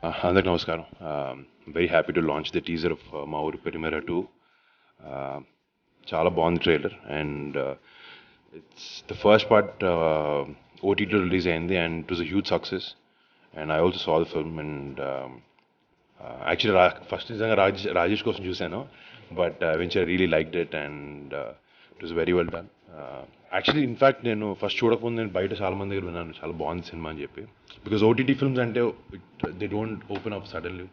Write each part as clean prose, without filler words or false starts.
అందరికి నమస్కారం. Very happy to launch the teaser of మా ఊరు పెరిమేర 2. చాలా బాగుంది trailer and it's the first part ఓటీటీలో రిలీజ్ అయింది and it was a huge success and I also saw the film and actually first నిజంగా రాజేష్ కోసం చూశాను, but venture really liked it and it was very well done. Actually in fact నేను first చూడకముందు నేను బయట చాలా మంది దగ్గర విన్నాను చాలా బాగుంది సినిమా అని చెప్పి. బికాజ్ ఓటీటీ ఫిల్మ్స్ అంటే they don't open up suddenly,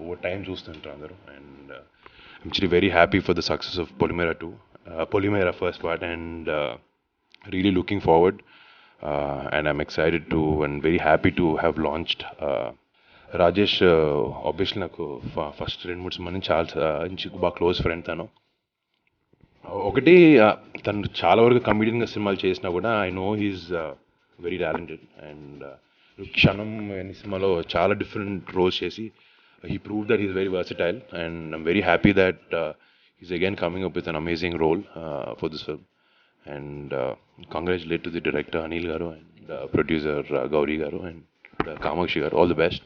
over time చూస్తుంటారు అందరూ. And actually very happy for the success of Polimera 2, Polimera first part, and really looking forward, and I'm excited to and very happy to have launched. Rajesh obviously నాకు first 2-3 cinema నుంచి చాలా నుంచి బాగా close friend తను. ఒకటి తను చాలా వరకు కమెడియన్గా సినిమాలు చేసినా కూడా I know he's very talented and క్షణం అనే సినిమాలో చాలా డిఫరెంట్ రోల్స్ చేసి he proved that he's very versatile, and I'm very happy that he's again coming up with an amazing role for this film. And congratulate to the director Anil Garu and producer Gauri Garu and Kamakshi Garu. All the best.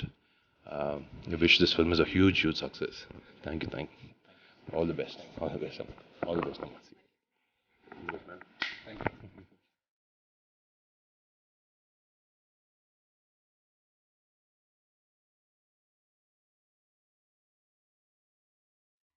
I wish this film is a huge success. Thank you. All the best. All the best.